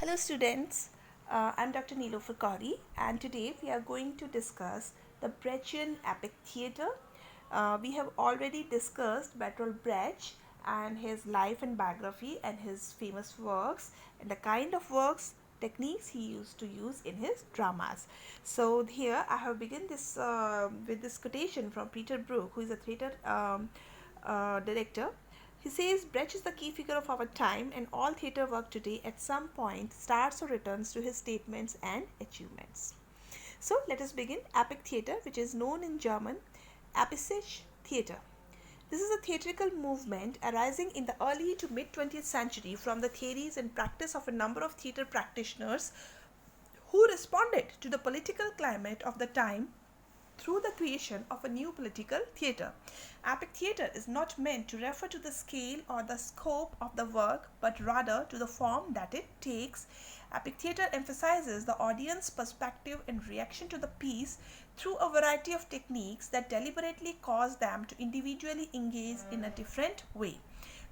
Hello students, I'm Dr. Neelofar Kohri and today we are going to discuss the Bretchian epic theatre. We have already discussed Bertolt Brecht and his life and biography and his famous works and the kind of works techniques he used to use in his dramas. So here I have begun this with this quotation from Peter Brook, who is a theatre director. He says Brecht is the key figure of our time, and all theatre work today at some point starts or returns to his statements and achievements. So let us begin. Epic theatre, which is known in German Epische Theatre. This is a theatrical movement arising in the early to mid 20th century from the theories and practice of a number of theatre practitioners who responded to the political climate of the time through the creation of a new political theatre. Epic theatre is not meant to refer to the scale or the scope of the work, but rather to the form that it takes. Epic theatre emphasizes the audience perspective in reaction to the piece through a variety of techniques that deliberately cause them to individually engage in a different way.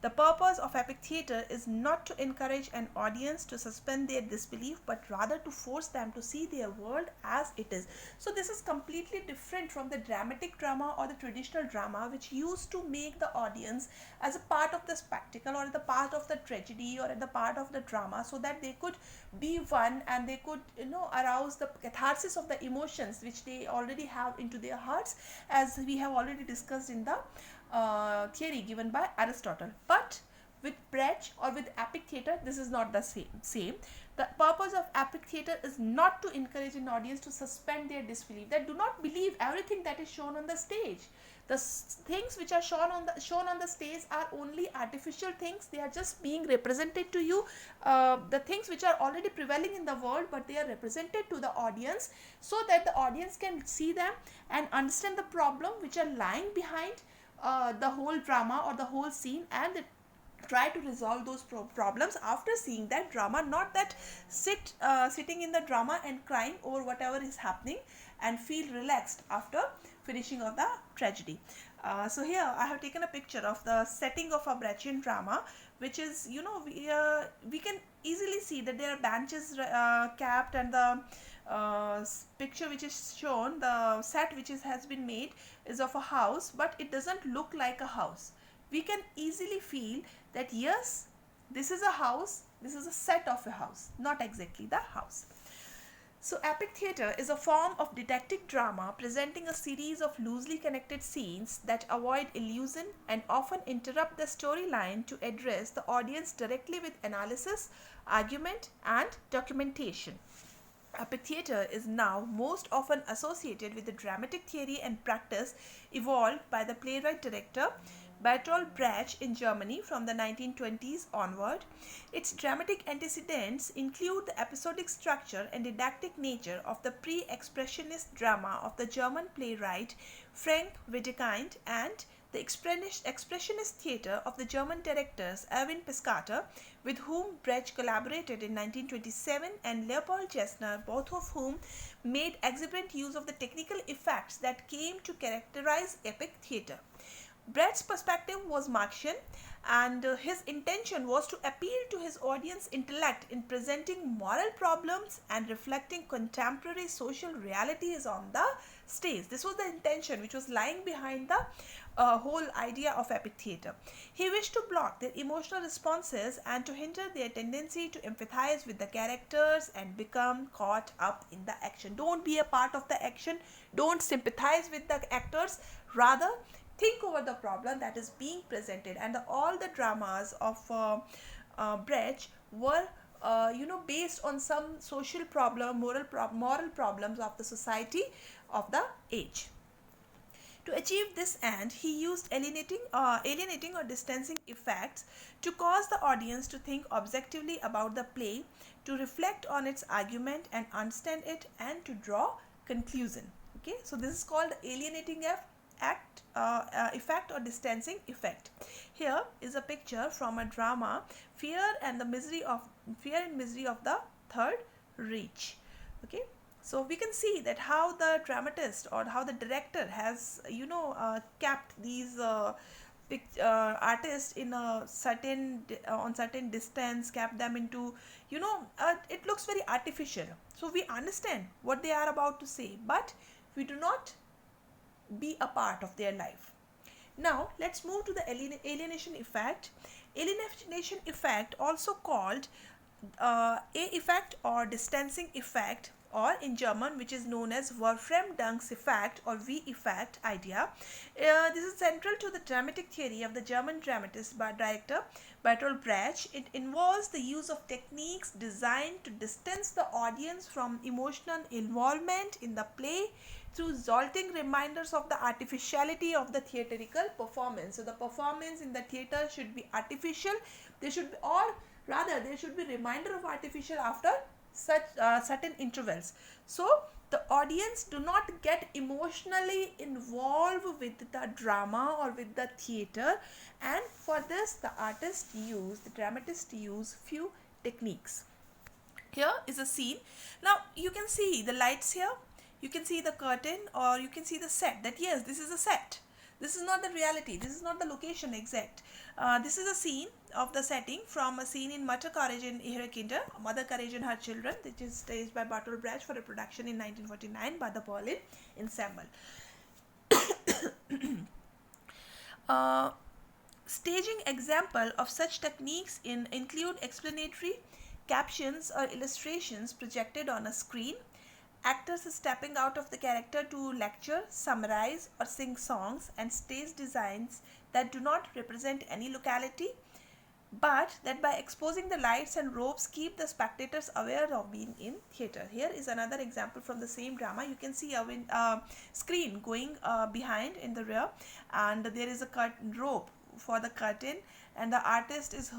The purpose of epic theatre is not to encourage an audience to suspend their disbelief, but rather to force them to see their world as it is. So this is completely different from the dramatic drama or the traditional drama, which used to make the audience as a part of the spectacle or the part of the tragedy or the part of the drama, so that they could be one and they could arouse the catharsis of the emotions which they already have into their hearts, as we have already discussed in the theory given by Aristotle. But with Brecht or with epic theatre, this is not the same. The purpose of epic theatre is not to encourage an audience to suspend their disbelief, that do not believe everything that is shown on the stage. The things which are shown on the stage are only artificial things. They are just being represented to you. The things which are already prevailing in the world, but they are represented to the audience so that the audience can see them and understand the problem which are lying behind the whole drama or the whole scene, and they try to resolve those problems after seeing that drama, not that sitting in the drama and crying over whatever is happening and feel relaxed after finishing of the tragedy. So here I have taken a picture of the setting of a Breccian drama, which is, we can easily see that there are benches capped, and the picture which is shown, the set which has been made is of a house, but it doesn't look like a house. We can easily feel that yes, this is a house, this is a set of a house, not exactly the house. So epic theatre is a form of didactic drama presenting a series of loosely connected scenes that avoid illusion and often interrupt the storyline to address the audience directly with analysis, argument, and documentation. Epic theatre is now most often associated with the dramatic theory and practice evolved by the playwright-director Bertolt Brecht in Germany from the 1920s onward. Its dramatic antecedents include the episodic structure and didactic nature of the pre-expressionist drama of the German playwright Frank Wedekind and the expressionist theatre of the German directors Erwin Piscator, with whom Brecht collaborated in 1927, and Leopold Gessner, both of whom made exuberant use of the technical effects that came to characterize epic theatre. Brecht's perspective was Marxian, and his intention was to appeal to his audience intellect in presenting moral problems and reflecting contemporary social realities on the stage. This was the intention which was lying behind the whole idea of epic theatre. He wished to block their emotional responses and to hinder their tendency to empathize with the characters and become caught up in the action. Don't be a part of the action, don't sympathize with the actors, rather think over the problem that is being presented. And all the dramas of Brecht were based on some social problem, moral problems of the society of the age. To achieve this end, he used alienating or distancing effects to cause the audience to think objectively about the play, to reflect on its argument and understand it, and to draw conclusion. Okay, so this is called alienating effect or distancing effect. Here is a picture from a drama, Fear and Misery of the Third Reich. Okay, so we can see that how the dramatist or how the director has kept these artists in a certain on certain distance, kept them into, it looks very artificial. So we understand what they are about to say, but we do not be a part of their life. Now let's move to the alienation effect. Alienation effect, also called A effect or distancing effect, or in German, which is known as Verfremdungseffekt or V effect idea. This is central to the dramatic theory of the German dramatist director Bertolt Brecht. It involves the use of techniques designed to distance the audience from emotional involvement in the play through jolting reminders of the artificiality of the theatrical performance. So the performance in the theater should be artificial. They should be, or rather there should be reminder of artificial after such certain intervals. So the audience do not get emotionally involved with the drama or with the theater, and for this the dramatist use few techniques. Here is a scene. Now you can see the lights here, you can see the curtain, or you can see the set, that yes, this is a set. This is not the reality, this is not the location exact. This is a scene of the setting from a scene in Mutter Courage in Ihre Kinder, Mother Courage and Her Children, which is staged by Bertolt Brecht for a production in 1949 by the Berlin Ensemble. Staging example of such techniques include explanatory captions or illustrations projected on a screen, actors stepping out of the character to lecture, summarize, or sing songs, and stage designs that do not represent any locality, but that by exposing the lights and ropes keep the spectators aware of being in theatre. Here is another example from the same drama. You can see a screen going behind in the rear, and there is a rope for the curtain, and the artist is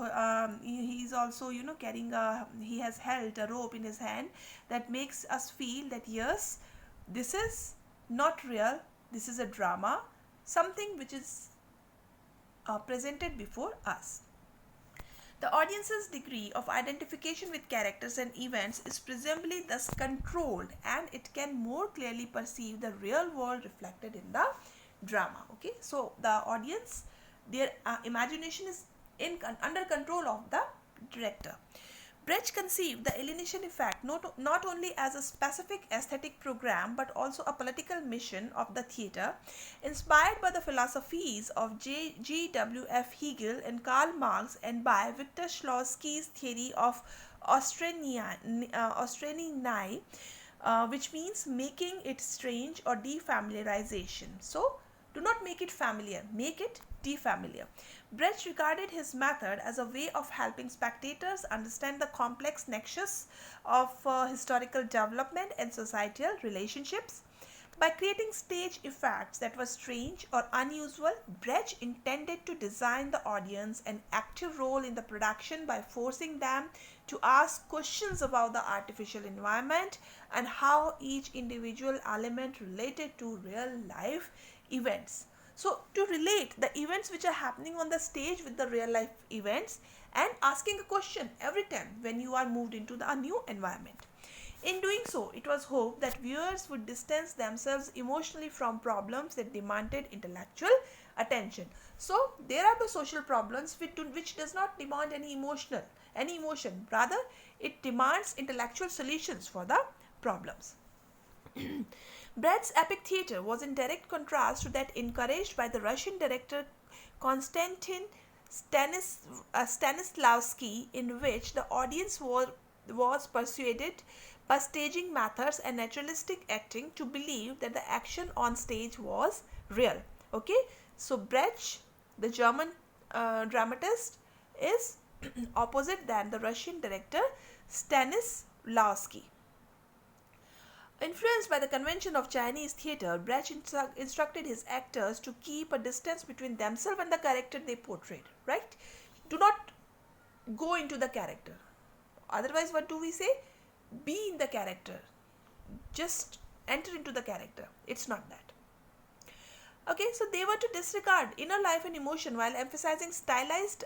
he is also carrying he has held a rope in his hand. That makes us feel that yes, this is not real, this is a drama, something which is presented before us. The audience's degree of identification with characters and events is presumably thus controlled, and it can more clearly perceive the real world reflected in the drama. Okay, so the audience, their imagination is under control of the director. Brecht conceived the alienation effect not only as a specific aesthetic program but also a political mission of the theatre, inspired by the philosophies of G.W.F. Hegel and Karl Marx, and by Victor Schlosky's theory of Austrianei, which means making it strange or defamiliarization. So, do not make it familiar, make it defamiliar. Brecht regarded his method as a way of helping spectators understand the complex nexus of historical development and societal relationships. By creating stage effects that were strange or unusual, Brecht intended to design the audience an active role in the production by forcing them to ask questions about the artificial environment and how each individual element related to real life events. So to relate the events which are happening on the stage with the real life events, and asking a question every time when you are moved into a new environment. In doing so, it was hoped that viewers would distance themselves emotionally from problems that demanded intellectual attention. So there are the social problems which does not demand any emotion. Rather, it demands intellectual solutions for the problems. Brecht's epic theatre was in direct contrast to that encouraged by the Russian director Konstantin Stanislavski, in which the audience was persuaded by staging methods and naturalistic acting to believe that the action on stage was real. Okay, so Brecht, the German dramatist, is opposite than the Russian director Stanislavski. Influenced by the convention of Chinese theatre, Brecht instructed his actors to keep a distance between themselves and the character they portrayed. Right? Do not go into the character. Otherwise, what do we say? Be in the character. Just enter into the character. It's not that. Okay, so they were to disregard inner life and emotion while emphasizing stylized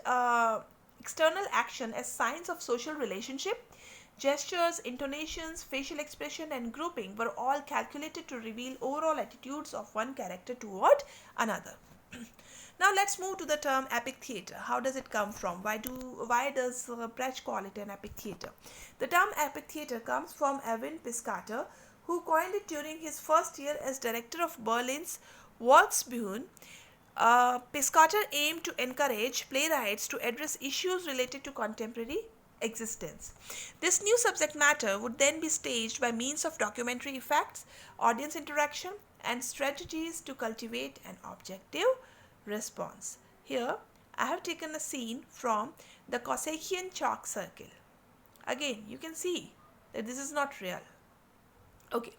external action as signs of social relationship. Gestures, intonations, facial expression and grouping were all calculated to reveal overall attitudes of one character toward another. Now let's move to the term epic theatre. How does it come from? Why does Brecht call it an epic theatre? The term epic theatre comes from Erwin Piscator, who coined it during his first year as director of Berlin's Volksbühne. Piscator aimed to encourage playwrights to address issues related to contemporary existence. This new subject matter would then be staged by means of documentary effects, audience interaction, and strategies to cultivate an objective response. Here, I have taken a scene from the Cossakian chalk circle. Again, you can see that this is not real. Okay.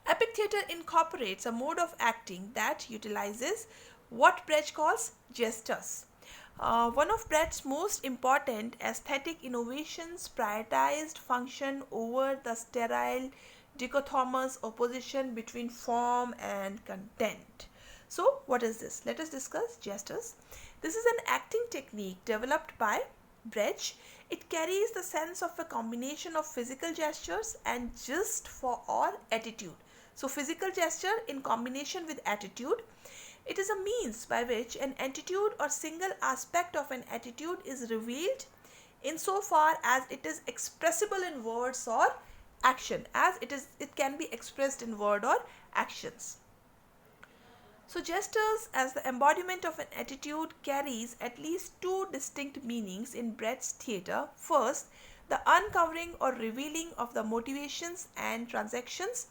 Epic theatre incorporates a mode of acting that utilizes what Brecht calls gestures. One of Brecht's most important aesthetic innovations prioritized function over the sterile dichotomous opposition between form and content. So, what is this? Let us discuss gestures. This is an acting technique developed by Brecht. It carries the sense of a combination of physical gestures and gist for or attitude. So, physical gesture in combination with attitude. It is a means by which an attitude or single aspect of an attitude is revealed insofar as it is expressible in words or action, as it can be expressed in word or actions. So gestures as the embodiment of an attitude carries at least two distinct meanings in Brecht's theatre. First, the uncovering or revealing of the motivations and transactions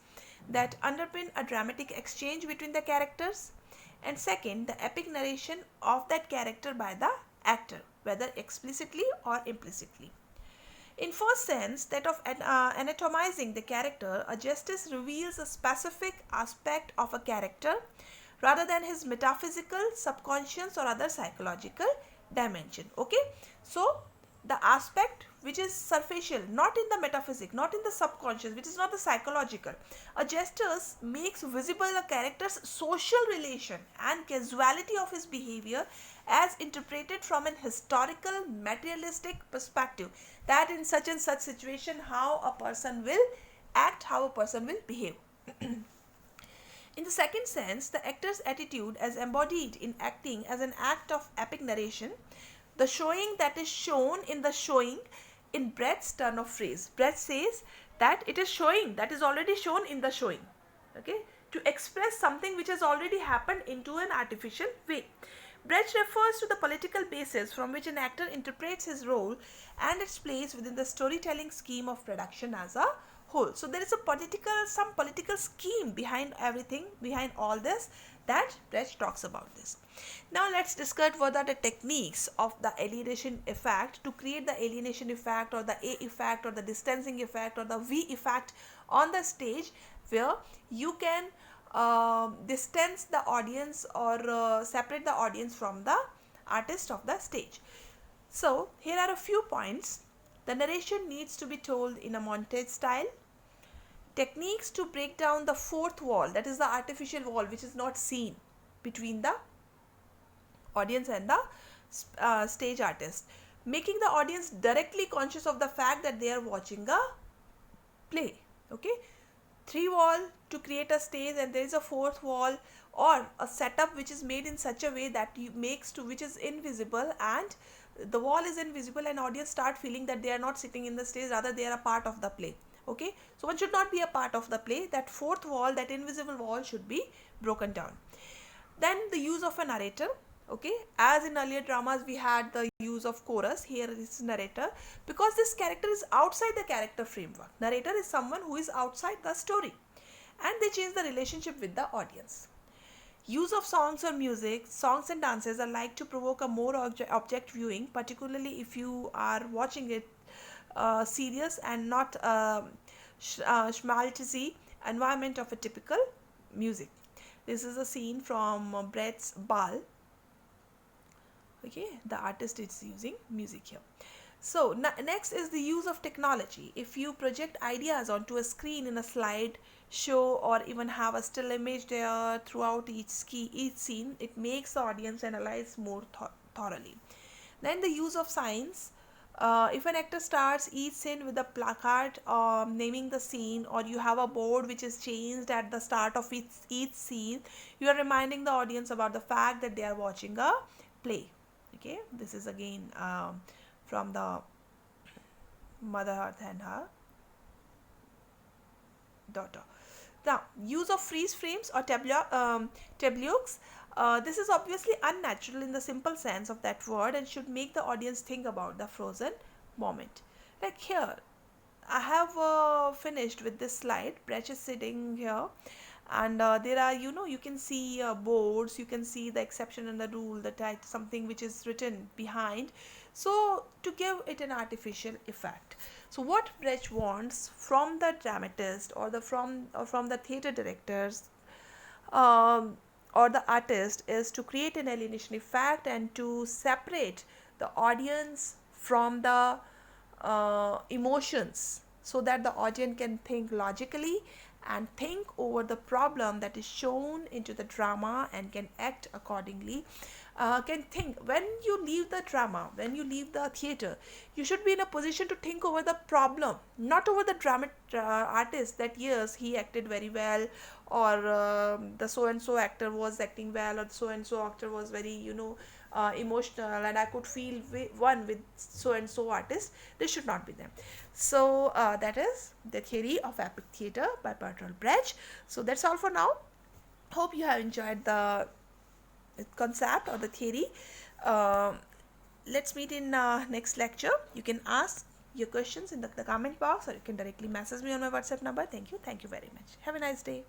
that underpin a dramatic exchange between the characters. And second, the epic narration of that character by the actor, whether explicitly or implicitly. In first sense, that of anatomizing the character, a gestus reveals a specific aspect of a character rather than his metaphysical, subconscious or other psychological dimension. Okay, so the aspect which is superficial, not in the metaphysic, not in the subconscious, which is not the psychological. A gestures makes visible a character's social relation and causality of his behavior as interpreted from an historical materialistic perspective, that in such and such situation how a person will act, how a person will behave. In the second sense, the actor's attitude as embodied in acting as an act of epic narration, the showing that is shown in the showing in Brecht's turn of phrase. Brecht says that it is showing that is already shown in the showing, okay, to express something which has already happened into an artificial way. Brecht refers to the political basis from which an actor interprets his role and its place within the storytelling scheme of production as a whole. So there is some political scheme behind everything, behind all this, that Brecht talks about this. Now let's discuss what are the techniques of the alienation effect to create the alienation effect or the A effect or the distancing effect or the V effect on the stage, where you can distance the audience or separate the audience from the artist of the stage. So here are a few points. The narration needs to be told in a montage style. Techniques to break down the fourth wall, that is the artificial wall which is not seen between the audience and the stage artist, making the audience directly conscious of the fact that they are watching a play. Okay, three wall to create a stage, and there is a fourth wall or a setup which is made in such a way that which is invisible, and the wall is invisible and audience start feeling that they are not sitting in the stage, rather they are a part of the play. Okay, so one should not be a part of the play. That fourth wall, that invisible wall, should be broken down. Then the use of a narrator. Okay, as in earlier dramas we had the use of chorus, here is narrator, because this character is outside the character framework. Narrator is someone who is outside the story, and they change the relationship with the audience. Use of songs or music. Songs and dances are like to provoke a more object viewing, particularly if you are watching it serious and not schmaltzy environment of a typical music. This is a scene from Brecht's Ball. Okay, the artist is using music here. So next is the use of technology. If you project ideas onto a screen in a slide show or even have a still image there throughout each scene, it makes the audience analyze more thoroughly. Then the use of signs If an actor starts each scene with a placard naming the scene, or you have a board which is changed at the start of each scene, you are reminding the audience about the fact that they are watching a play. Okay, this is again from the Mother Earth and her daughter. Now, use of freeze frames or tableaux. This is obviously unnatural in the simple sense of that word and should make the audience think about the frozen moment. Like here, I have finished with this slide. Bretch is sitting here, and there are, you can see boards, you can see the exception and the rule, the type, something which is written behind. So to give it an artificial effect. So what Bretch wants from the dramatist or from the theater directors, um, or the artist, is to create an alienation effect and to separate the audience from the emotions, so that the audience can think logically and think over the problem that is shown into the drama and can act accordingly. Can think when you leave the drama, when you leave the theater, you should be in a position to think over the problem, not over the drama artist, that yes, he acted very well, or the so and so actor was acting well, or so and so actor was very emotional, and I could feel one with so and so artist. This should not be them. So that is the theory of epic theater by Bertolt Brecht. So that's all for now. Hope you have enjoyed the concept or the theory. Let's meet in next lecture. You can ask your questions in the comment box, or you can directly message me on my WhatsApp number. Thank you very much. Have a nice day.